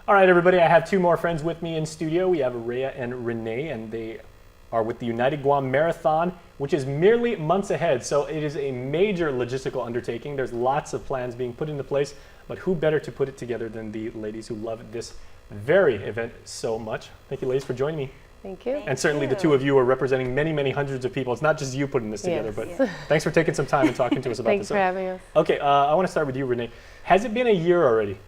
All right, everybody, I have two more friends with me in studio. We have Rhea and Renee, and they are with the United Guam Marathon, which is merely months ahead. So it is a major logistical undertaking. There's lots of plans being put into place, but who better to put it together than the ladies who love this very event so much. Thank you, ladies, for joining me. Thank you. And certainly the two of you are representing many, many hundreds of people. It's not just you putting this together, but thanks for taking some time and talking to us about Thanks this. for having us. Okay, I want to start with you, Renee. Has it been a year already?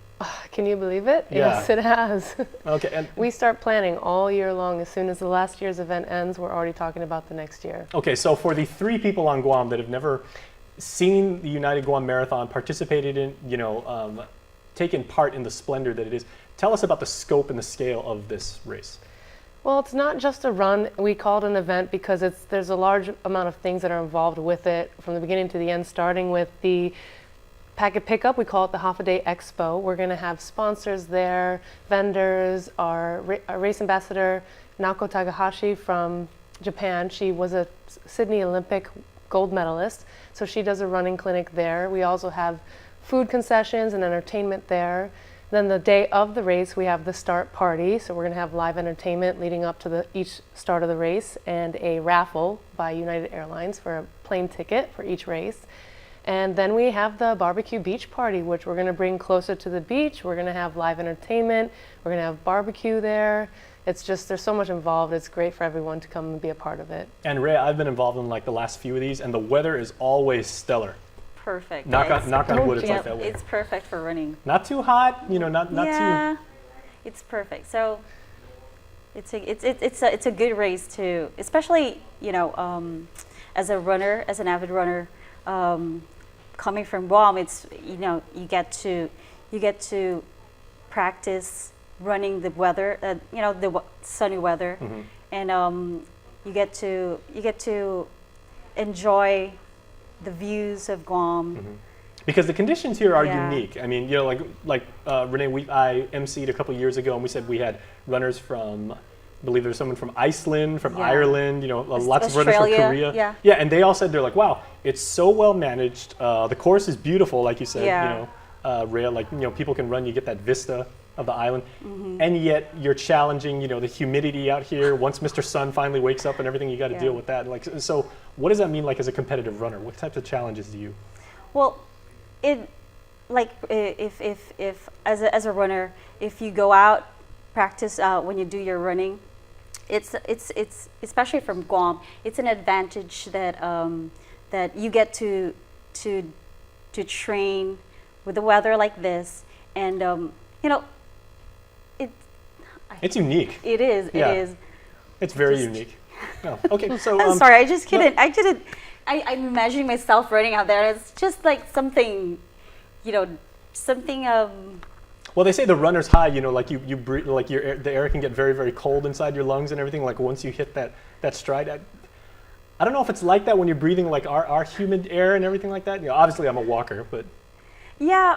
Can you believe it? Yeah. Yes, it has. Okay. And we start planning all year long. As soon as the last year's event ends, we're already talking about the next year. Okay, so for the 3 people on Guam that have never seen the United Guam Marathon, participated in, taken part in the splendor that it is, tell us about the scope and the scale of this race. Well, it's not just a run. We call it an event because there's a large amount of things that are involved with it from the beginning to the end, starting with the packet pickup. We call it the Half a Day Expo. We're going to have sponsors there, vendors, our race ambassador, Naoko Takahashi from Japan. She was a Sydney Olympic gold medalist, so she does a running clinic there. We also have food concessions and entertainment there. Then the day of the race, we have the start party. So we're going to have live entertainment leading up to each start of the race and a raffle by United Airlines for a plane ticket for each race. And then we have the barbecue beach party, which we're going to bring closer to the beach. We're going to have live entertainment. We're going to have barbecue there. It's just, there's so much involved. It's great for everyone to come and be a part of it. And Rhea, I've been involved in like the last few of these, and the weather is always stellar. Perfect. Knock on wood, it's like that way. It's perfect for running. Not too hot, not yeah, too. It's perfect. So it's a good race too, especially as a runner, as an avid runner. Coming from Guam, it's you get to practice running the weather, the sunny weather, and you get to enjoy the views of Guam. Because the conditions here are unique. I mean, like Renee, I emceed a couple years ago, and we said we had runners from, I believe there's someone from Iceland, from Ireland, lots of runners from Korea. Yeah, and they all said, they're like, wow, it's so well managed. The course is beautiful, like you said, Rhea, people can run, you get that vista of the island. And yet you're challenging, the humidity out here. Once Mr. Sun finally wakes up and everything, you got to deal with that. So what does that mean like as a competitive runner? What types of challenges do you? Well, if as a runner, if you go out, practice when you do your running, it's especially from Guam, it's an advantage that that you get to train with the weather like this, and it's unique. It is. Yeah. It is. It's very unique. Oh, okay, so I'm sorry, I just couldn't. No. I didn't. I'm imagining myself running out there. It's just like something, something. Well, they say the runner's high. Like you breathe, like the air can get very, very cold inside your lungs and everything. Like once you hit that stride. I don't know if it's like that when you're breathing like our humid air and everything like that. Obviously I'm a walker, but yeah.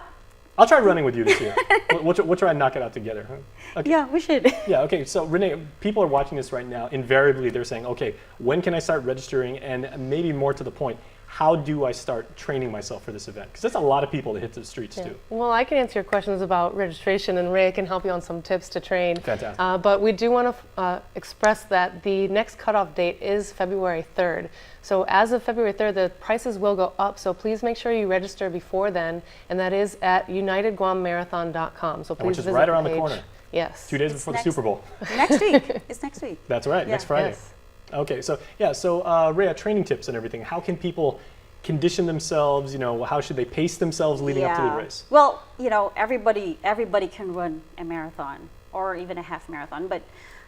I'll try running with you this year. We'll try and knock it out together. Huh? Okay. Yeah, we should. Yeah, okay. So Renee, people are watching this right now. Invariably, they're saying, okay, when can I start registering? And maybe more to the point, how do I start training myself for this event? Because that's a lot of people that hit the streets too. Well, I can answer your questions about registration, and Ray can help you on some tips to train. Fantastic. But we do want to express that the next cutoff date is February 3rd. So as of February 3rd, the prices will go up. So please make sure you register before then, and that is at unitedguammarathon.com. So please which is visit right around the corner. Yes. 2 days before the Super Bowl. Next week. It's next week. That's right. Next Friday. Yes. Okay, so Rhea, training tips and everything. How can people condition themselves? How should they pace themselves leading up to the race? Well, everybody can run a marathon or even a half marathon, but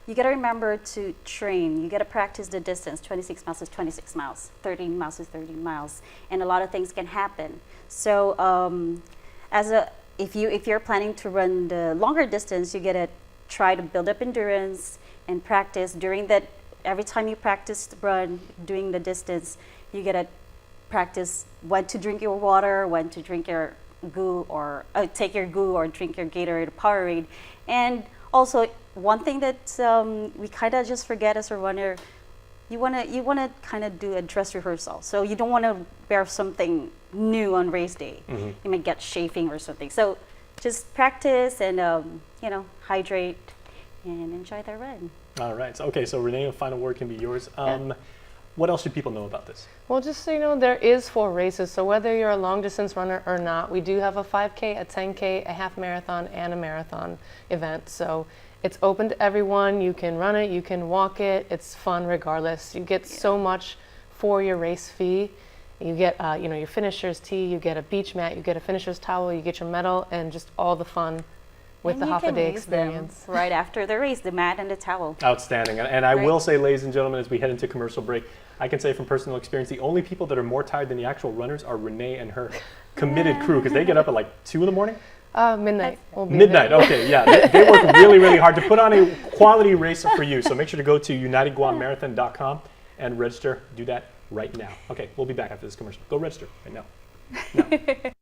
you got to remember to train. You got to practice the distance. 26 miles is 26 miles. 30 miles is 30 miles, and a lot of things can happen. So, if you're planning to run the longer distance, you got to try to build up endurance and practice during that. Every time you practice the run, doing the distance, you got to practice when to drink your water, when to drink your goo, or take your goo or drink your Gatorade or Powerade. And also, one thing that we kind of just forget as a runner, you wanna kind of do a dress rehearsal. So you don't want to wear something new on race day. You might get chafing or something. So just practice and you know, hydrate and enjoy the run. All right. So Renee, a final word can be yours. Yeah. What else should people know about this? Well, just so you know, there is 4 races. So whether you're a long distance runner or not, we do have a 5K, a 10K, a half marathon, and a marathon event. So it's open to everyone. You can run it, you can walk it. It's fun regardless. You get so much for your race fee. You get, you know, your finisher's tee, you get a beach mat, you get a finisher's towel, you get your medal, and just all the fun with the half-a-day experience. Right after the race, the mat and the towel. Outstanding. And I will say, ladies and gentlemen, as we head into commercial break, I can say from personal experience, the only people that are more tired than the actual runners are Renee and her committed crew, because they get up at like 2 in the morning. Midnight. We'll be Midnight, there. okay, yeah. They work really, really hard to put on a quality race for you. So make sure to go to unitedguammarathon.com and register. Do that right now. Okay, we'll be back after this commercial. Go register right now.